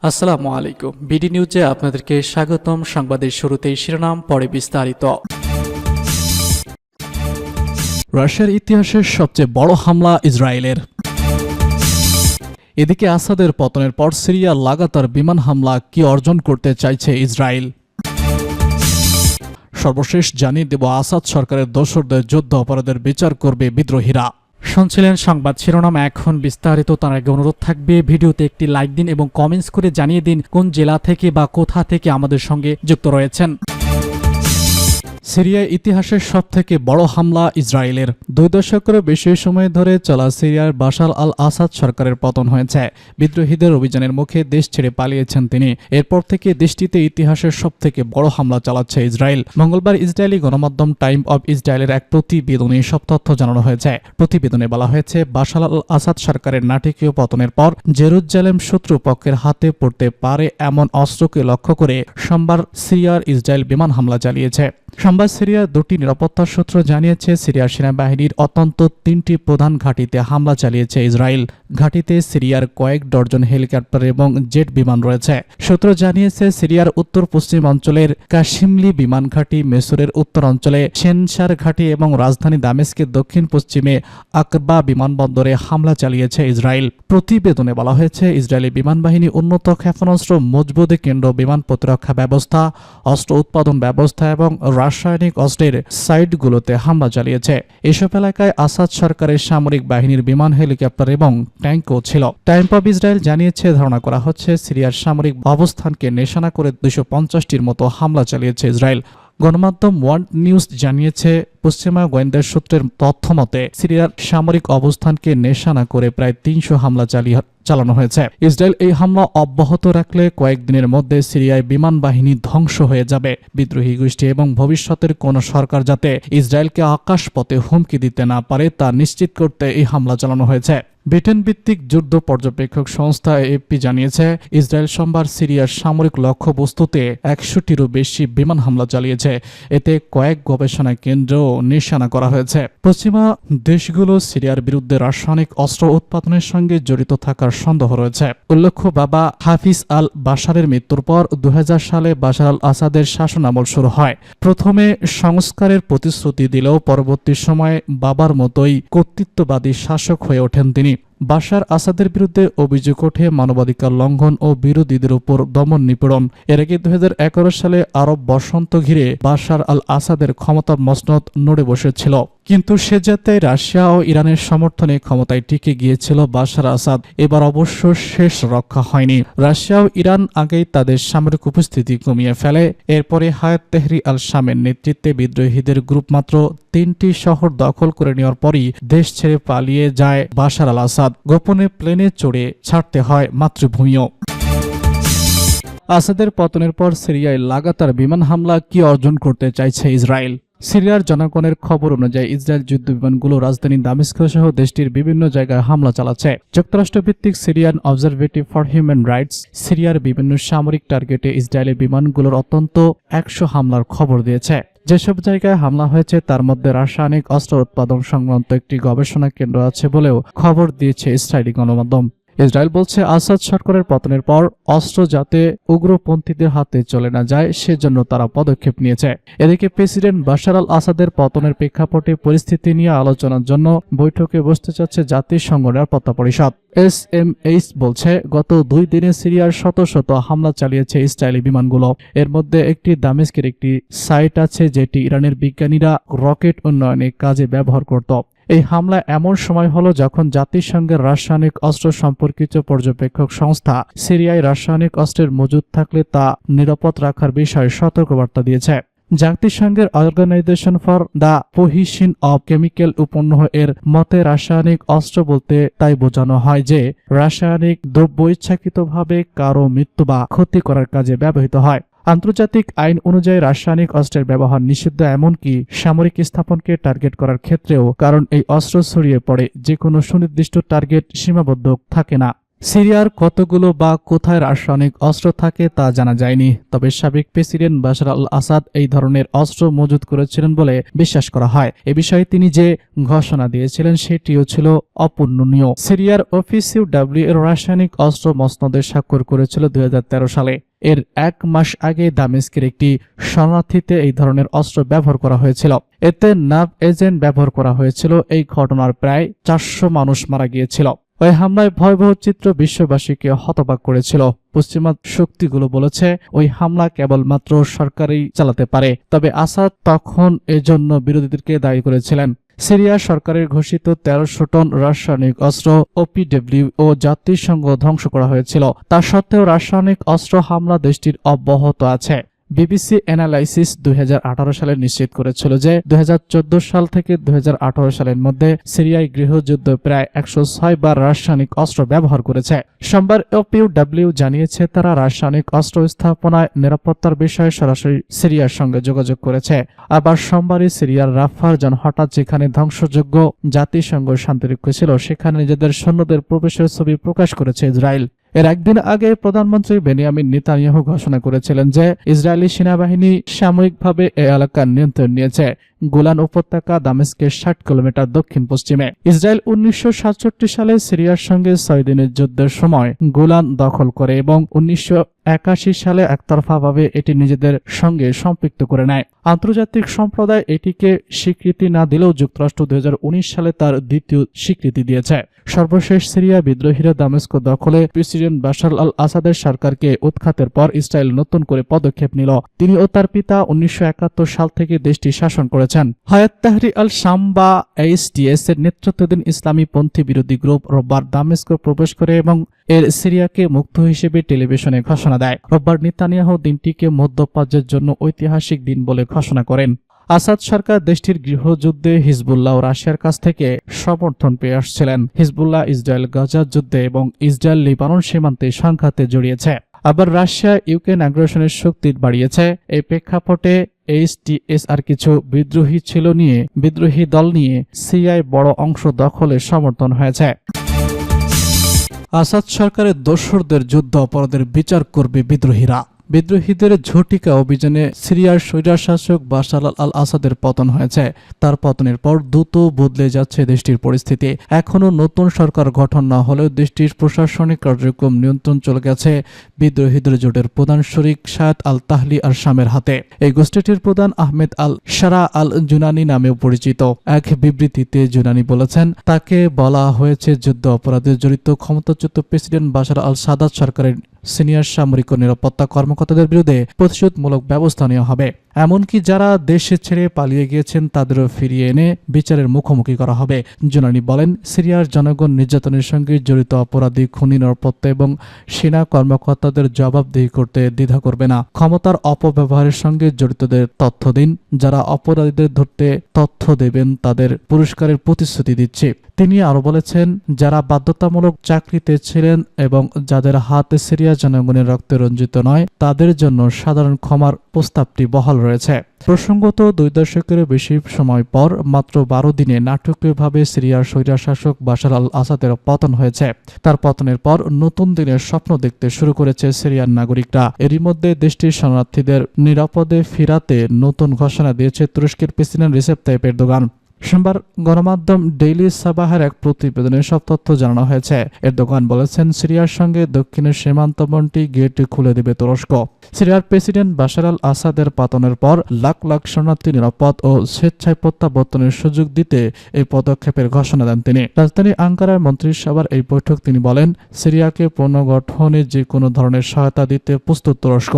আসসালামু আলাইকুম। বিডি নিউজে আপনাদেরকে স্বাগতম। সংবাদের শুরুতেই শিরোনাম, পরে বিস্তারিত। রাশিয়ার ইতিহাসের সবচেয়ে বড় হামলা ইসরায়েলের। এদিকে আসাদের পতনের পর সিরিয়া লাগাতার বিমান হামলা কি অর্জন করতে চাইছে ইসরায়েল। সর্বশেষ জানিয়ে দেব, আসাদ সরকারের দোসরদের যুদ্ধ অপরাধের বিচার করবে বিদ্রোহীরা। শুনছিলেন সংবাদ শিরোনাম, এখন বিস্তারিত। তার আগে অনুরোধ থাকবে, ভিডিওতে একটি লাইক দিন এবং কমেন্টস করে জানিয়ে দিন কোন জেলা থেকে বা কোথা থেকে আমাদের সঙ্গে যুক্ত রয়েছেন। সিরিয়ার ইতিহাসের সবথেকে বড় হামলা ইসরায়েলের। 2 দশকেরও বেশি সময় ধরে চলা সিরিয়ার বাশার আল আসাদ সরকারের পতন হয়েছে। বিদ্রোহীদের অভিযানের মুখে দেশ ছেড়ে পালিয়েছেন তিনি। এরপর থেকে দেশটিতে ইতিহাসের সবথেকে বড় হামলা চালাচ্ছে ইসরায়েল। মঙ্গলবার ইসরায়েলি গণমাধ্যম টাইম অব ইসরায়েলের এক প্রতিবেদনে সব তথ্য জানানো হয়েছে। প্রতিবেদনে বলা হয়েছে, বাশার আল আসাদ সরকারের নাটকীয় পতনের পর জেরুজালেম শত্রুপক্ষের হাতে পড়তে পারে এমন অস্ত্রকে লক্ষ্য করে সোমবার সিরিয়ার ইসরায়েল বিমান হামলা চালিয়েছে। সোমবার সিরিয়ার 2টি নিরাপত্তা সূত্র জানিয়েছে, সিরিয়ার সেনাবাহিনীর অত্যন্ত 3টি প্রধান ঘাঁটিতে হামলা চালিয়েছে ইসরায়েল। ঘাঁটিতে সিরিয়ার কয়েক ডজন হেলিকপ্টার এবং জেট বিমান রয়েছে। সূত্র জানিয়েছে, সিরিয়ার উত্তর পশ্চিম অঞ্চলের কাশিমলি বিমান ঘাঁটি, মেসুরের উত্তর অঞ্চলে সেনসার ঘাঁটি এবং রাজধানী দামেস্কের দক্ষিণ পশ্চিমে আকবা বিমানবন্দরে হামলা চালিয়েছে ইসরায়েল। প্রতিবেদনে বলা হয়েছে, ইসরায়েলি বিমান বাহিনী উন্নত ক্ষেপণাস্ত্র, মজবুত কেন্দ্র বিমান প্রতিরক্ষা ব্যবস্থা, অস্ত্র উৎপাদন ব্যবস্থা এবং রাসায়নিক অস্ত্রের সাইটগুলোতে হামলা চালিয়েছে। এসব এলাকায় আসাদ সরকারের সামরিক বাহিনীর বিমান, হেলিকপ্টার এবং ট্যাঙ্কও ছিল। টাইম অব ইসরায়েল জানিয়েছে, ধারণা করা হচ্ছে সিরিয়ার সামরিক অবস্থানকে নিশানা করে 250টির মতো হামলা চালিয়েছে ইসরায়েল। গণমাধ্যম ওয়ার্ল্ড নিউজ জানিয়েছে, পশ্চিমা গোয়েন্দা সূত্রের তথ্য মতে সিরিয়ার সামরিক অবস্থানকে নিশানা করে প্রায় 300 হামলা চালানো হয়েছে। ইসরায়েল এই হামলা অব্যাহত রাখলে কয়েকদিনের মধ্যে সিরিয়ায় বিমান বাহিনী ধ্বংস হয়ে যাবে। বিদ্রোহী গোষ্ঠী এবং ভবিষ্যতের কোন সরকার যাতে ইসরায়েলকে আকাশপথে হুমকি দিতে না পারে তা নিশ্চিত করতে এই হামলা চালানো হয়েছে। ব্রিটেন ভিত্তিক যুদ্ধ পর্যবেক্ষক সংস্থা এএফপি জানিয়েছে, ইসরায়েল সোমবার সিরিয়ার সামরিক লক্ষ্যবস্তুতে 100টিরও বেশি বিমান হামলা চালিয়েছে। এতে কয়েক গবেষণা কেন্দ্রও নিশানা করা হয়েছে। পশ্চিমা দেশগুলো সিরিয়ার বিরুদ্ধে রাসায়নিক অস্ত্র উৎপাদনের সঙ্গে জড়িত থাকার সন্দেহ রয়েছে। উল্লেখ্য, বাবা হাফিজ আল বাশারের মৃত্যুর পর 2000 সালে বাশার আল আসাদের শাসনামল শুরু হয়। প্রথমে সংস্কারের প্রতিশ্রুতি দিলেও পরবর্তী সময়ে বাবার মতোই কর্তৃত্ববাদী শাসক হয়ে ওঠেন তিনি। বাশার আসাদের বিরুদ্ধে অভিযোগ ওঠে মানবাধিকার লঙ্ঘন ও বিরোধীদের উপর দমন নিপীড়ন। এর আগে 2011 সালে আরব বসন্ত ঘিরে বাশার আল আসাদের ক্ষমতার মসনদ নড়ে বসেছিল, কিন্তু সে যাতে রাশিয়া ও ইরানের সমর্থনে ক্ষমতায় টিকে গিয়েছিল বাশার আসাদ। এবার অবশ্য শেষ রক্ষা হয়নি। রাশিয়া ও ইরান আগেই তাদের সামরিক উপস্থিতি কমিয়ে ফেলে। এরপরে হায়াত তেহরি আল শামের নেতৃত্বে বিদ্রোহীদের গ্রুপ মাত্র 3টি শহর দখল করে নেওয়ার পরই দেশ ছেড়ে পালিয়ে যায় বাশার আল আসাদ। গোপনে প্লেনে চড়ে ছাড়তে হয় মাতৃভূমিও। আসাদের পতনের পর সিরিয়ায় লাগাতার বিমান হামলা কি অর্জন করতে চাইছে ইসরায়েল। সিরিয়ার জনগণের খবর অনুযায়ী ইসরায়েল যুদ্ধ বিমানগুলো রাজধানী দামেস্ক সহ দেশটির বিভিন্ন জায়গায় হামলা চালাচ্ছে। যুক্তরাষ্ট্রভিত্তিক Syrian observatory for human rights সিরিয়ার বিভিন্ন সামরিক টার্গেটে ইসরায়েলি বিমানগুলোর অত্যন্ত 100 হামলার খবর দিয়েছে। যেসব জায়গায় হামলা হয়েছে তার মধ্যে রাসায়নিক অস্ত্র উৎপাদন সংক্রান্ত একটি গবেষণা কেন্দ্র আছে বলেও খবর দিয়েছে ইসরায়েলি গণমাধ্যম। ইসরায়েল বলছে, আসাদ সরকারের পতনের পর অস্ত্র যাতে উগ্রপন্থীদের হাতে চলে না যায় সেজন্য তারা পদক্ষেপ নিয়েছে। এদিকে প্রেসিডেন্ট বাশার আল আসাদের পতনের প্রেক্ষাপটে পরিস্থিতি নিয়ে আলোচনার জন্য বৈঠকে বসতে চাচ্ছে জাতিসংঘ নিরাপত্তা পরিষদ। SMH বলছে, গত 2 দিনে সিরিয়ার শত শত হামলা চালিয়েছে ইসরায়েলি বিমানগুলো। এর মধ্যে একটি দামেস্কের একটি সাইট আছে যেটি ইরানের বিজ্ঞানীরা রকেট উন্নয়নে কাজে ব্যবহার করত। এই হামলা এমন সময় হলো যখন জাতিসংঘের রাসায়নিক অস্ত্র সম্পর্কিত পর্যবেক্ষক সংস্থা সিরিয়ায় রাসায়নিক অস্ত্রের মজুদ থাকলে তা নিরাপদ রাখার বিষয়ে সতর্কবার্তা দিয়েছে। জাতিসংঘের organisation for the prohibition of chemical উপন্যাস এর মতে রাসায়নিক অস্ত্র বলতে তাই বোঝানো হয় যে রাসায়নিক দ্রব্য ইচ্ছাকৃতভাবে কারো মৃত্যু বা ক্ষতি করার কাজে ব্যবহৃত হয়। আন্তর্জাতিক আইন অনুযায়ী রাসায়নিক অস্ত্রের ব্যবহার নিষিদ্ধ, এমনকি সামরিক স্থাপনকে টার্গেট করার ক্ষেত্রেও, কারণ এই অস্ত্র ছড়িয়ে পড়ে যে কোনো সুনির্দিষ্ট টার্গেট সীমাবদ্ধ থাকে না। সিরিয়ার কতগুলো বা কোথায় রাসায়নিক অস্ত্র থাকে তা জানা যায়নি, তবে সাবেক প্রেসিডেন্ট বাশার আল আসাদ এই ধরনের অস্ত্র মজুত করেছিলেন বলে বিশ্বাস করা হয়। এ বিষয়ে তিনি যে ঘোষণা দিয়েছিলেন সেটিও ছিল অপূর্ণনীয়। সিরিয়ার OPCW এর রাসায়নিক অস্ত্র মসনদে স্বাক্ষর করেছিল 2013 সালে। এর 1 মাস আগে দামেস্কের একটি শরণার্থীতে এই ধরনের অস্ত্র ব্যবহার করা হয়েছিল। এতে নাভ এজেন্ট ব্যবহার করা হয়েছিল। এই ঘটনার প্রায় 400 মানুষ মারা গিয়েছিল। ওই হামলায় ভয়াবহ চিত্র বিশ্ববাসীকে হতবাক করেছিল। পশ্চিমা শক্তিগুলো বলেছে ওই হামলা কেবলমাত্র সরকারই চালাতে পারে, তবে আসাদ তখন এজন্য বিরোধীদেরকে দায়ী করেছিলেন। সিরিয়া সরকারের ঘোষিত 1300 টন রাসায়নিক অস্ত্র OPW ও জাতিসংঘ ধ্বংস করা হয়েছিল। তা সত্ত্বেও রাসায়নিক অস্ত্র হামলা দেশটির অব্যাহত আছে। বিবিসি অ্যানালাইসিস 2018 সালে নিশ্চিত করেছিল যে 2014 সাল থেকে 2018 সালের মধ্যে সিরিয়ায় গৃহযুদ্ধ প্রায় 106 বার রাসায়নিক অস্ত্র ব্যবহার করেছে। সোমবার OPW জানিয়েছে তারা রাসায়নিক অস্ত্র স্থাপনায় নিরাপত্তার বিষয়ে সরাসরি সিরিয়ার সঙ্গে যোগাযোগ করেছে। আবার সোমবারই সিরিয়ার রাফার জন হঠাৎ যেখানে ধ্বংসযোগ্য জাতিসংঘ শান্তিরক্ষী ছিল সেখানে নিজেদের সৈন্যদের প্রবেশের ছবি প্রকাশ করেছে ইসরায়েল। এর একদিন আগে প্রধানমন্ত্রী বেনিয়ামিন নেতানিয়াহু ঘোষণা করেছিলেন যে ইসরায়েলি সেনাবাহিনী সাময়িকভাবে এই এলাকার নিয়ন্ত্রণ নিয়েছে। গোলান উপত্যকা দামেস্কের 60 কিলোমিটার দক্ষিণ পশ্চিমে। ইসরায়েল 1967 সালে সিরিয়ার সঙ্গে 6 দিনের যুদ্ধের সময় গোলান দখল করে এবং 1981 সালে একতরফাভাবে এটি নিজেদের সঙ্গে সম্পৃক্ত করে নেয়। আন্তর্জাতিক সম্প্রদায় এটিকে স্বীকৃতি না দিলেও যুক্তরাষ্ট্র 2019 সালে তার দ্বিতীয় স্বীকৃতি দিয়েছে। সর্বশেষ সিরিয়া বিদ্রোহীরা দামেস্ক দখলে প্রেসিডেন্ট বাশার আল আসাদের সরকারকে উৎখাতের পর ইসরায়েল নতুন করে পদক্ষেপ নিল। তিনি ও তার পিতা 1971 সাল থেকে দেশটি শাসন করেছেন। হায়াত তাহরির আল শাম বা HTS এর নেতৃত্বাধীন ইসলামী পন্থী বিরোধী গ্রুপ রোববার দামেস্ক প্রবেশ করে এবং এর সিরিয়াকে মুক্ত হিসেবে টেলিভিশনে ঘোষণা দেয়। রোববার নেতানিয়াহু দিনটিকে মধ্যপ্রাচ্যের জন্য ঐতিহাসিক দিন বলে ঘোষণা করেন। আসাদ সরকার দেশটির গৃহযুদ্ধে হিজবুল্লাহ ও রাশিয়ার কাছ থেকে সমর্থন পেয়ে আসছিলেন। হিজবুল্লাহ ইসরায়েল গাজা যুদ্ধে এবং ইসরায়েল লিবানন সীমান্তে সংঘাতে জড়িয়েছে। আবার রাশিয়া ইউক্রেন আগ্রাসনের শক্তি বাড়িয়েছে। এই প্রেক্ষাপটে HTS আর কিছু বিদ্রোহী দল নিয়ে সিরিয়ায় বড় অংশ দখলের সমর্থন হয়েছে। আসাদ সরকারের দোসরদের যুদ্ধ অপরাধের বিচার করবে বিদ্রোহীরা। বিদ্রোহীদের ঝটিকা অভিযানে সিরিয়ার স্বৈরশাসক বাশার আল আসাদের পতন হয়েছে। তার পতনের পর দ্রুত বদলে যাচ্ছে দেশটির পরিস্থিতি। এখনও নতুন সরকার গঠন না হলেও দেশটির প্রশাসনিক কার্যক্রম নিয়ন্ত্রণ চলে গেছে বিদ্রোহীদের জোটের প্রধান শরিক সাদ আল তাহলি আর শামের হাতে। এই গোষ্ঠীটির প্রধান আহমেদ আল সারা আল জুনানি নামেও পরিচিত। এক বিবৃতিতে জুনানি বলেছেন, তাকে বলা হয়েছে যুদ্ধ অপরাধে জড়িত ক্ষমতাচ্যুত প্রেসিডেন্ট বাশার আল সাদাত সরকারের সিনিয়র সামরিক ও নিরাপত্তা কর্মকর্তাদের বিরুদ্ধে প্রতিশোধমূলক ব্যবস্থা নেওয়া হবে। এমনকি যারা দেশে ছেড়ে পালিয়ে গিয়েছেন তাদেরও ফিরিয়ে এনে বিচারের মুখোমুখি করা হবে। জুনানি বলেন, সিরিয়ার জনগণ নির্যাতনের সঙ্গে জড়িত অপরাধী, খুনি, নিরাপত্তা এবং সেনা কর্মকর্তাদের জবাবদিহি করতে দ্বিধা করবে না। ক্ষমতার অপব্যবহারের সঙ্গে জড়িতদের তথ্য দিন। যারা অপরাধীদের ধরতে তথ্য দেবেন তাদের পুরস্কারের প্রতিশ্রুতি দিচ্ছে। তিনি আরো বলেছেন, যারা বাধ্যতামূলক চাকরিতে ছিলেন এবং যাদের হাতে সিরিয়া জনগণের রক্তে রঞ্জিত নয় তাদের জন্য সাধারণ ক্ষমার প্রস্তাবটি বহাল রয়েছে। প্রসঙ্গত 2 দশকেরও বেশি সময় পর মাত্র 12 দিনে নাটকীয়ভাবে সিরিয়ার স্বৈরশাসক বাশার আল আসাদের পতন হয়েছে। তার পতনের পর নতুন দিনের স্বপ্ন দেখতে শুরু করেছে সিরিয়ার নাগরিকরা। এরই মধ্যে দেশটির শরণার্থীদের নিরাপদে ফিরাতে নতুন ঘোষণা দিয়েছে তুরস্কের প্রেসিডেন্ট রিসেপ তাইপ এরদোগান। সোমবার গণমাধ্যম ডেইলি সাবাহের এক প্রতিবেদনে সব তথ্য জানানো হয়েছে। এরদোগান বলেছেন, সিরিয়ার সঙ্গে দক্ষিণের সীমান্তবর্তী গেট খুলে দেবে তুরস্ক। সিরিয়ার প্রেসিডেন্ট বাশার আল আসাদের পতনের পর লাখ লাখ শরণার্থী নিরাপদ ও স্বেচ্ছায় প্রত্যাবর্তনের সুযোগ দিতে এই পদক্ষেপের ঘোষণা দেন তিনি। রাজধানী আঙ্কারার মন্ত্রিসভার এই বৈঠক তিনি বলেন, সিরিয়াকে পুনর্গঠনে যে কোনো ধরনের সহায়তা দিতে প্রস্তুত তুরস্ক।